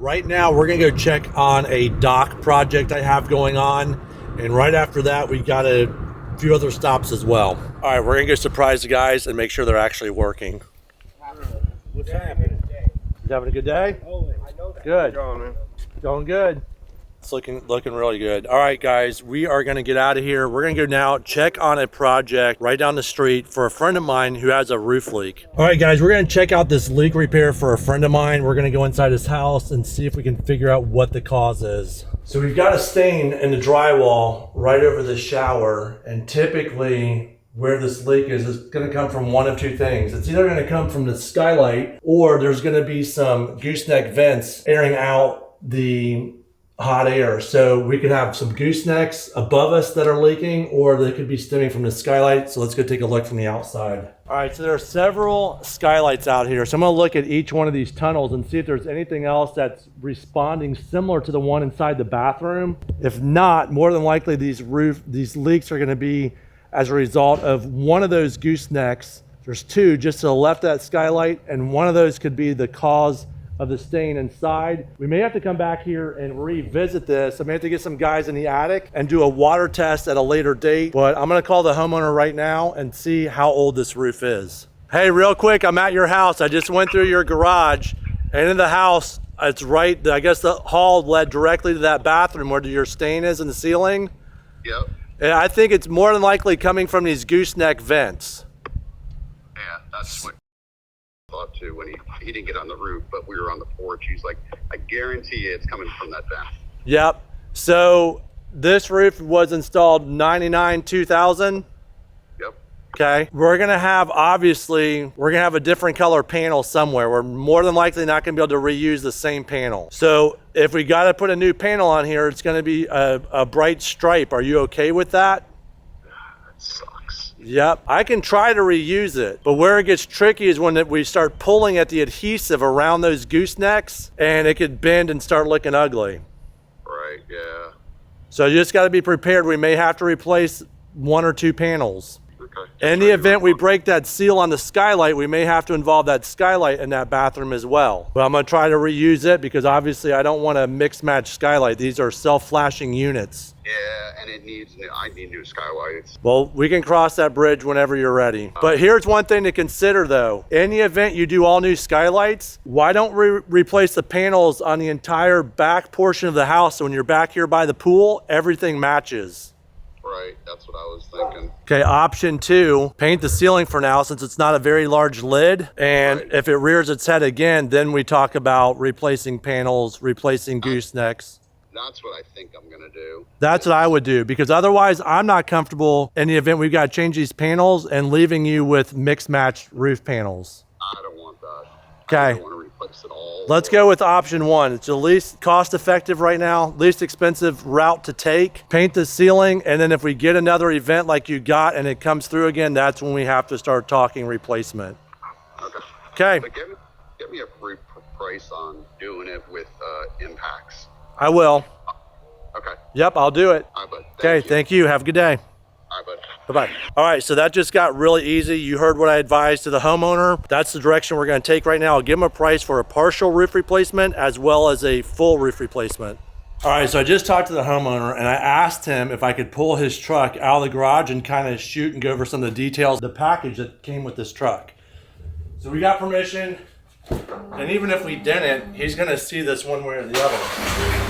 Right now, we're gonna go check on a dock project I have going on. And right after that, we got a few other stops as well. All right, we're gonna go surprise the guys and make sure they're actually working. What's happening? You having a good day? Good. Going good. It's looking really good. All right, guys, we are gonna get out of here. We're gonna go now check on a project right down the street for a friend of mine who has a roof leak. All right, guys, we're gonna check out this leak repair for a friend of mine. We're gonna go inside his house and see if we can figure out what the cause is. So we've got a stain in the drywall right over the shower, and typically where this leak is going to come from one of two things. It's either going to come from the skylight, or there's going to be some gooseneck vents airing out the hot air. So we could have some goosenecks above us that are leaking, or they could be stemming from the skylight. So let's go take a look from the outside. All right, so there are several skylights out here. So I'm going to look at each one of these tunnels and see if there's anything else that's responding similar to the one inside the bathroom. If not, more than likely these leaks are going to be as a result of one of those goosenecks. There's two just to the left of that skylight, and one of those could be the cause of the stain inside. We may have to come back here and revisit this. I may have to get some guys in the attic and do a water test at a later date, but I'm gonna call the homeowner right now and see how old this roof is. Hey, real quick, I'm at your house. I just went through your garage, and in the house, it's right, I guess the hall led directly to that bathroom where your stain is in the ceiling. Yep. And I think it's more than likely coming from these gooseneck vents. Yeah, that's what I thought too when he didn't get on the roof, but we were on the porch. He's like, I guarantee you it's coming from that vent. Yep. So this roof was installed 99, 2000. Yep. Okay. We're going to have, obviously, we're going to have a different color panel somewhere. We're more than likely not going to be able to reuse the same panel. So if we got to put a new panel on here, it's going to be a bright stripe. Are you okay with that? That sucks. Yep. I can try to reuse it, but where it gets tricky is when we start pulling at the adhesive around those goosenecks, and it could bend and start looking ugly. Right, yeah. So you just got to be prepared. We may have to replace one or two panels. Okay. In the event we break that seal on the skylight, we may have to involve that skylight in that bathroom as well. But I'm going to try to reuse it because obviously I don't want a mix match skylight. These are self-flashing units. Yeah, and I need new skylights. Well, we can cross that bridge whenever you're ready. But here's one thing to consider though. In the event you do all new skylights, why don't we replace the panels on the entire back portion of the house so when you're back here by the pool, everything matches? Right, that's what I was thinking. Okay, option two, paint the ceiling for now since it's not a very large lid. And if it rears its head again, then we talk about replacing panels, replacing goosenecks. That's what I think I'm gonna do. That's what I would do because otherwise I'm not comfortable in the event we've got to change these panels and leaving you with mixed match roof panels. I don't want that. Okay. I don't want to replace it all. Let's go with option one. It's the least cost effective right now, least expensive route to take. Paint the ceiling, and then if we get another event like you got and it comes through again, that's when we have to start talking replacement. Okay. But get me a free price on doing it with impacts. I will. Okay. Yep, I'll do it. All right, bud. Okay, thank you. Have a good day. All right, bud. Bye-bye. All right, so that just got really easy. You heard what I advised to the homeowner. That's the direction we're going to take right now. I'll give him a price for a partial roof replacement as well as a full roof replacement. All right, so I just talked to the homeowner and I asked him if I could pull his truck out of the garage and kind of shoot and go over some of the details of the package that came with this truck. So we got permission, and even if we didn't, he's going to see this one way or the other.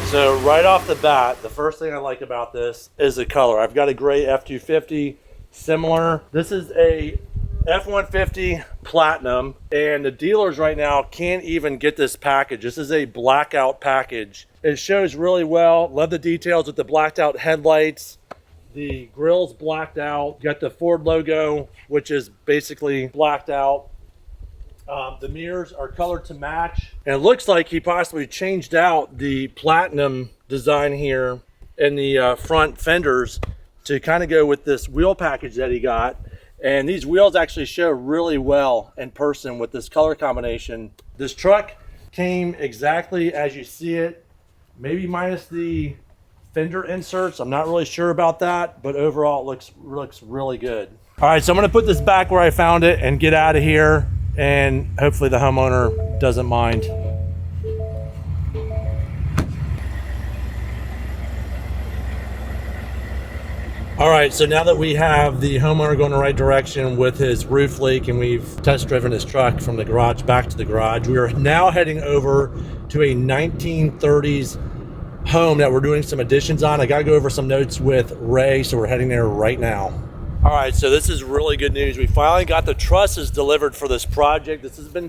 So right off the bat, the first thing I like about this is the color. I've got a gray F-250, similar. This is a F-150 Platinum, and the dealers right now can't even get this package. This is a blackout package. It shows really well. Love the details with the blacked out headlights. The grill's blacked out. Got the Ford logo, which is basically blacked out. The mirrors are colored to match. And it looks like he possibly changed out the Platinum design here in the front fenders to kind of go with this wheel package that he got. And these wheels actually show really well in person with this color combination. This truck came exactly as you see it, maybe minus the fender inserts. I'm not really sure about that, but overall it looks really good. All right, so I'm gonna put this back where I found it and get out of here. and hopefully the homeowner doesn't mind. All right, so now that we have the homeowner going the right direction with his roof leak and we've test driven his truck from the garage back to the garage, we are now heading over to a 1930s home that we're doing some additions on. I got to go over some notes with Ray, so we're heading there right now. All right, so this is really good news. We finally got the trusses delivered for this project. This has been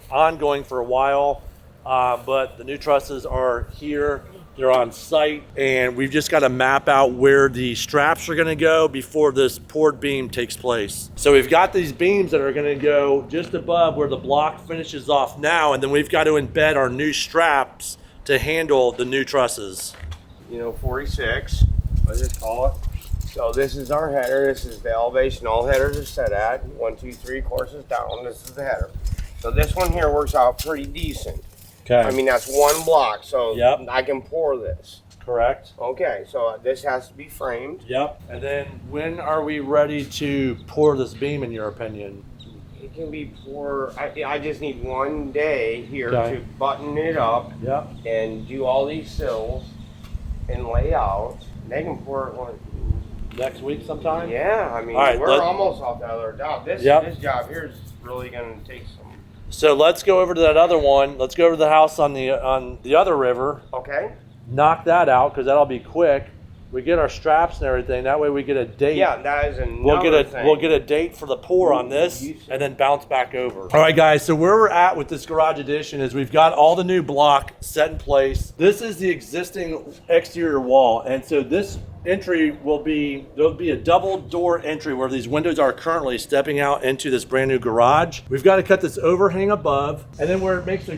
ongoing for a while, but the new trusses are here. They're on site, and we've just got to map out where the straps are going to go before this poured beam takes place. So we've got these beams that are going to go just above where the block finishes off now, and then we've got to embed our new straps to handle the new trusses. 46, let's just call it. So this is our header. This is the elevation all headers are set at. 1, 2, 3 courses down. This is the header. So this one here works out pretty decent. Okay. I mean, that's one block, so Yep. I can pour this. Correct. Okay, so this has to be framed. Yep. And then when are we ready to pour this beam, in your opinion? It can be poured. I just need one day here Okay. to button it up Yep. and do all these sills and lay out. They can pour it one. Next week sometime? Yeah, I mean, All right, we're almost off the other job. This job here is really going to take some. So let's go over to that other one. Let's go over to the house on the other river. Okay. Knock that out, because that'll be quick. We get our straps and everything. That way we get a date. Yeah, that is another thing. We'll get a date for the pour on this, and then bounce back over. All right, guys. So where we're at with this garage addition is we've got all the new block set in place. This is the existing exterior wall, and so this entry there'll be a double door entry where these windows are currently stepping out into this brand new garage. We've got to cut this overhang above, and then where it makes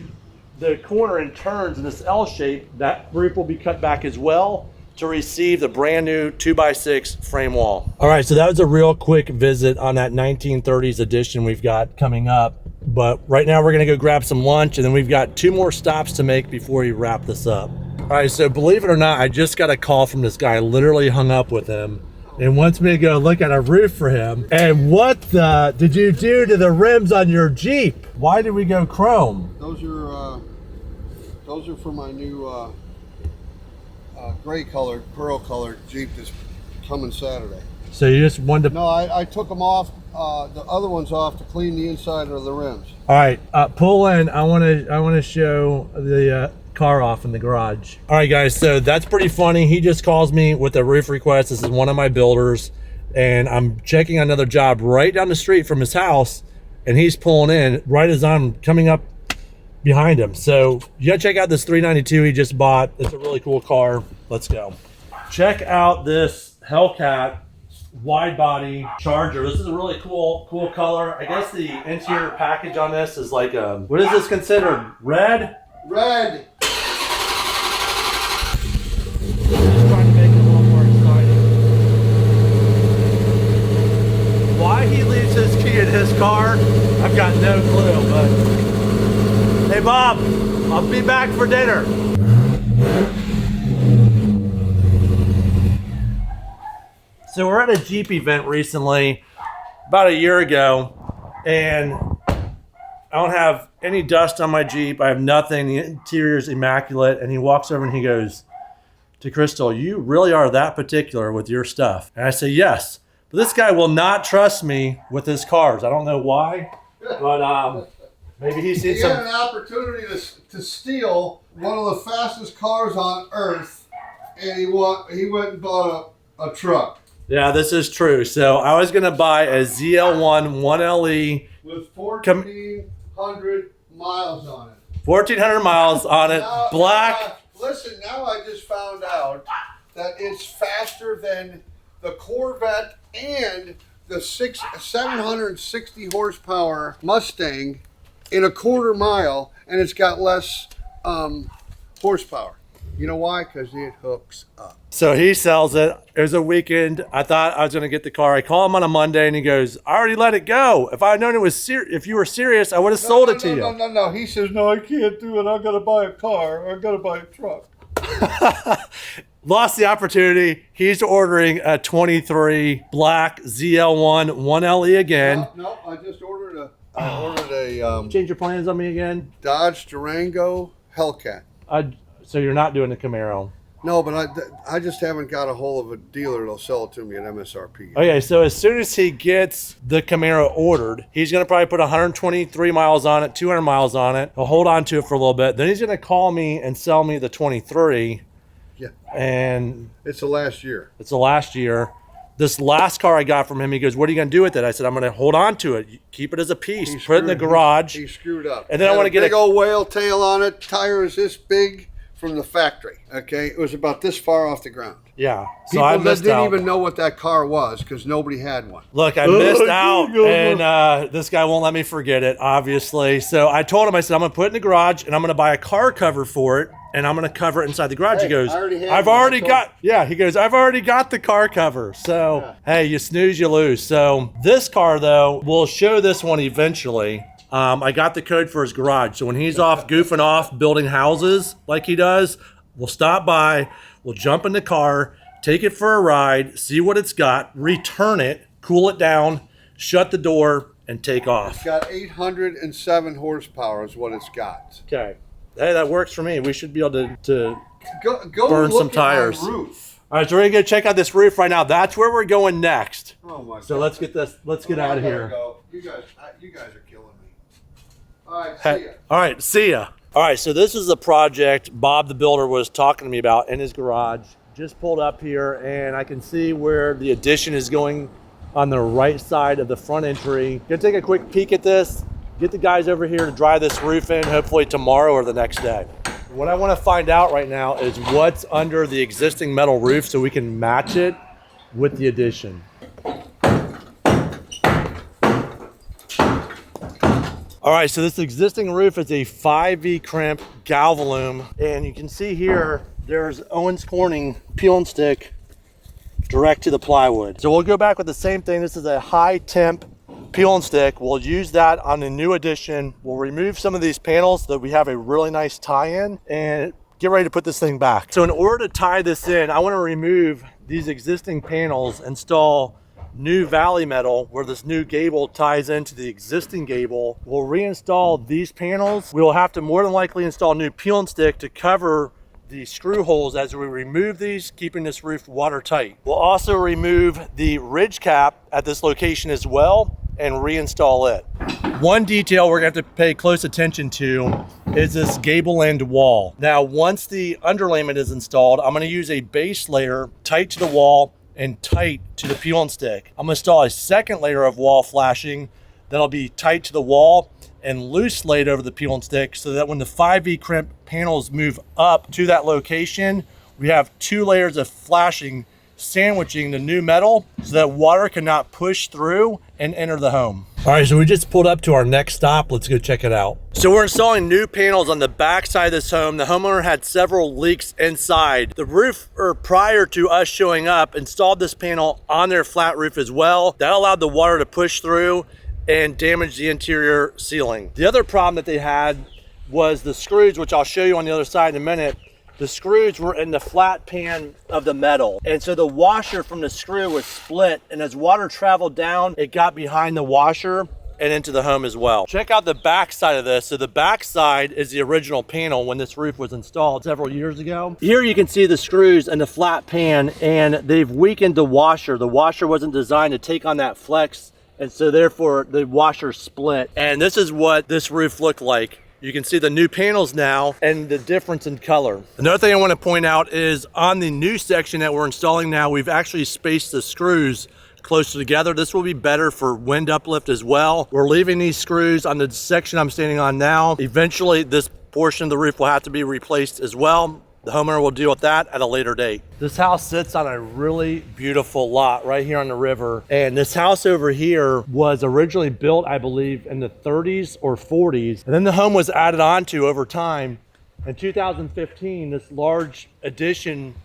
the corner and turns in this L shape, that roof will be cut back as well to receive the brand new 2x6 frame wall. All right, so that was a real quick visit on that 1930s edition we've got coming up. But right now we're gonna go grab some lunch, and then we've got 2 more stops to make before we wrap this up. All right, so believe it or not, I just got a call from this guy. I literally hung up with him and wants me to go look at a roof for him. And what did you do to the rims on your Jeep? Why did we go chrome? Those are for my new gray colored, pearl colored Jeep that's coming Saturday. So you just wanted to... No, I took them off, the other ones off to clean the inside of the rims. All right, pull in. I want to show the car off in the garage. All right, guys, so that's pretty funny. He just calls me with a roof request. This is one of my builders, and I'm checking another job right down the street from his house, and he's pulling in right as I'm coming up behind him. So you gotta check out this 392 he just bought. It's a really cool car. Let's go. Check out this Hellcat Widebody Charger. This is a really cool color. I guess the interior package on this is like what is this considered? Red? Red! Just trying to make it a little more exciting. Why he leaves his key in his car, I've got no clue, but hey Bob, I'll be back for dinner. So we're at a Jeep event recently, about a year ago, and I don't have any dust on my Jeep. I have nothing. The interior's immaculate. And he walks over and he goes to Crystal, "You really are that particular with your stuff?" And I say, "Yes." But this guy will not trust me with his cars. I don't know why, but maybe he's seen He had an opportunity to steal one of the fastest cars on earth, and he went and bought a truck. Yeah, this is true. So I was going to buy a ZL1 1LE with 1,400 miles on it. 1,400 miles on it, black. Listen, now I just found out that it's faster than the Corvette and the 760 horsepower Mustang in a quarter mile, and it's got less horsepower. You know why? Because it hooks up. So he sells it. It was a weekend. I thought I was going to get the car. I call him on a Monday, and he goes, "I already let it go. If I had known it was if you were serious, I would have sold it to you." No. He says, "No, I can't do it. I got to buy a car. I got to buy a truck." Lost the opportunity. He's ordering a 23 black ZL1 1LE again. No, I just ordered I ordered a Change your plans on me again. Dodge Durango Hellcat. So you're not doing the Camaro. No, but I just haven't got a hold of a dealer that'll sell it to me at MSRP. Okay, so as soon as he gets the Camaro ordered, he's going to probably put 123 miles on it, 200 miles on it. He'll hold on to it for a little bit. Then he's going to call me and sell me the 23. Yeah. And it's the last year. It's the last year. This last car I got from him, he goes, what are you going to do with it? I said, I'm going to hold on to it. Keep it as a piece. Put it in the garage. He screwed up. And then I want to get a big old whale tail on it. Tire is this big from the factory. Okay. It was about this far off the ground. Yeah. So People I missed didn't out. even know what that car was because nobody had one. Look, I missed out, and this guy won't let me forget it, obviously. So I told him, I said, I'm going to put it in the garage, and I'm going to buy a car cover for it, and I'm going to cover it inside the garage. Hey, he goes, I already have I've one. already got, yeah, he goes, I've already got the car cover. So, hey, you snooze, you lose. So this car, though, we'll show this one eventually. I got the code for his garage. So when he's off goofing off, building houses like he does, we'll stop by, we'll jump in the car, take it for a ride, see what it's got, return it, cool it down, shut the door, and take off. It's got 807 horsepower is what it's got. Okay. Hey, that works for me. We should be able to Go burn look some at tires. my roof. All right, so we're gonna go check out this roof right now. That's where we're going next. Oh my So God. let's get this. Let's get out of here. Go. You guys are killing me. All right, Hey, see ya. all right, see ya. All right, so this is the project Bob the builder was talking to me about in his garage. Just pulled up here, and I can see where the addition is going on the right side of the front entry. Gonna take a quick peek at this, get the guys over here to dry this roof in, hopefully tomorrow or the next day. What I want to find out right now is what's under the existing metal roof so we can match it with the addition. All right, so this existing roof is a 5V crimp galvalume, and you can see here there's Owens Corning peel and stick direct to the plywood. So we'll go back with the same thing. This is a high temp peel and stick. We'll use that on the new addition. We'll remove some of these panels so that we have a really nice tie-in and get ready to put this thing back. So in order to tie this in, I want to remove these existing panels, install new valley metal where this new gable ties into the existing gable. We'll reinstall these panels. We'll have to more than likely install new peel and stick to cover the screw holes as we remove these, keeping this roof watertight. We'll also remove the ridge cap at this location as well and reinstall it. One detail we're gonna have to pay close attention to is this gable end wall. Now, once the underlayment is installed, I'm gonna use a base layer tight to the wall and tight to the peel and stick. I'm gonna install a second layer of wall flashing that'll be tight to the wall and loose laid over the peel and stick so that when the 5V crimp panels move up to that location, we have 2 layers of flashing sandwiching the new metal so that water cannot push through and enter the home. All right, so we just pulled up to our next stop. Let's go check it out. So we're installing new panels on the back side of this home. The homeowner had several leaks inside. The roofer, prior to us showing up, installed this panel on their flat roof as well. That allowed the water to push through and damage the interior ceiling. The other problem that they had was the screws, which I'll show you on the other side in a minute. The screws were in the flat pan of the metal. And so the washer from the screw was split, and as water traveled down, it got behind the washer and into the home as well. Check out the back side of this. So the back side is the original panel when this roof was installed several years ago. Here you can see the screws in the flat pan, and they've weakened the washer. The washer wasn't designed to take on that flex, and so therefore the washer split. And this is what this roof looked like. You can see the new panels now and the difference in color. Another thing I want to point out is on the new section that we're installing now, we've actually spaced the screws closer together. This will be better for wind uplift as well. We're leaving these screws on the section I'm standing on now. Eventually, this portion of the roof will have to be replaced as well. The homeowner will deal with that at a later date. This house sits on a really beautiful lot right here on the river. And this house over here was originally built, I believe, in the 30s or 40s. And then the home was added on to over time. In 2015, this large addition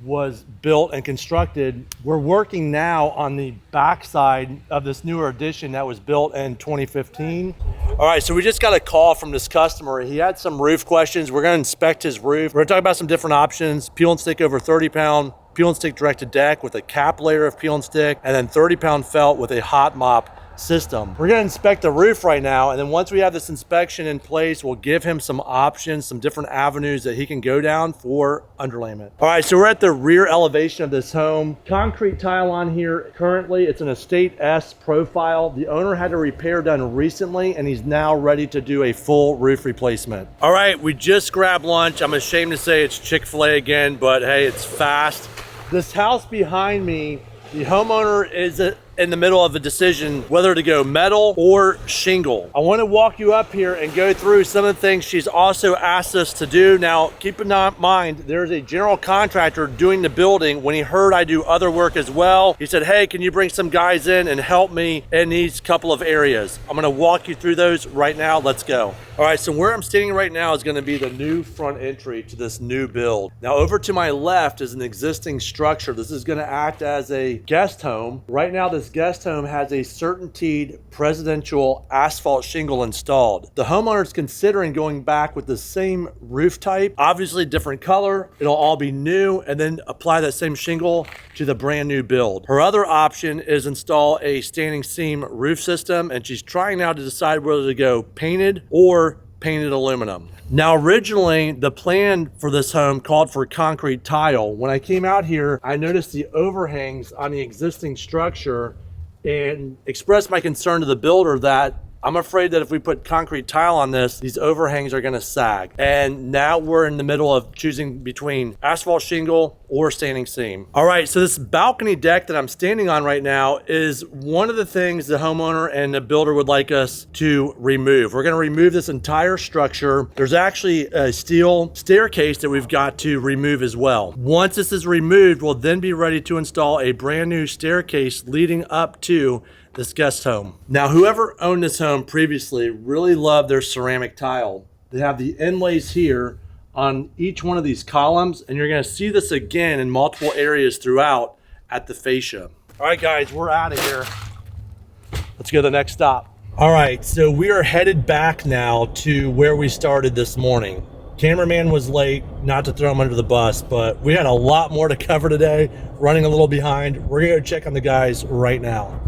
was built and constructed. We're working now on the backside of this newer addition that was built in 2015. All right, so we just got a call from this customer. He had some roof questions. We're gonna inspect his roof. We're gonna talk about some different options. Peel and stick over 30-pound, peel and stick direct to deck with a cap layer of peel and stick, and then 30-pound felt with a hot mop system. We're gonna inspect the roof right now, and then once we have this inspection in place, we'll give him some options, some different avenues that he can go down for underlayment. All right, so we're at the rear elevation of this home. Concrete tile on here. Currently, it's an Estate S profile. The owner had a repair done recently, and he's now ready to do a full roof replacement. All right, we just grabbed lunch. I'm ashamed to say it's Chick-fil-A again, but hey, it's fast. This house behind me, the homeowner is in the middle of a decision whether to go metal or shingle. I want to walk you up here and go through some of the things she's also asked us to do. Now, keep in mind, there's a general contractor doing the building. When he heard I do other work as well, he said, hey, can you bring some guys in and help me in these couple of areas? I'm going to walk you through those right now. Let's go. All right, so where I'm standing right now is going to be the new front entry to this new build. Now, over to my left is an existing structure. This is going to act as a guest home. Right now, this guest home has a certainteed presidential asphalt shingle installed. The homeowner is considering going back with the same roof type, obviously different color. It'll all be new, and then apply that same shingle to the brand new build. Her other option is install a standing seam roof system, and she's trying now to decide whether to go painted or painted aluminum. Now, originally, the plan for this home called for concrete tile. When I came out here, I noticed the overhangs on the existing structure and expressed my concern to the builder that I'm afraid that if we put concrete tile on this, these overhangs are gonna sag. And now we're in the middle of choosing between asphalt shingle or standing seam. All right, so this balcony deck that I'm standing on right now is one of the things the homeowner and the builder would like us to remove. We're gonna remove this entire structure. There's actually a steel staircase that we've got to remove as well. Once this is removed, we'll then be ready to install a brand new staircase leading up to this guest home. Now, whoever owned this home previously really loved their ceramic tile. They have the inlays here on each one of these columns, and you're gonna see this again in multiple areas throughout at the fascia. All right, guys, we're out of here. Let's go to the next stop. All right, so we are headed back now to where we started this morning. Cameraman was late, not to throw him under the bus, but we had a lot more to cover today, running a little behind. We're gonna go check on the guys right now.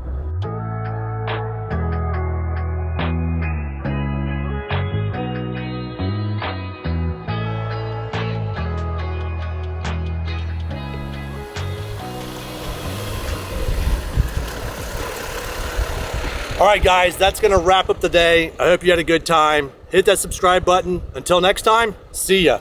All right, guys, that's gonna wrap up the day. I hope you had a good time. Hit that subscribe button. Until next time, see ya.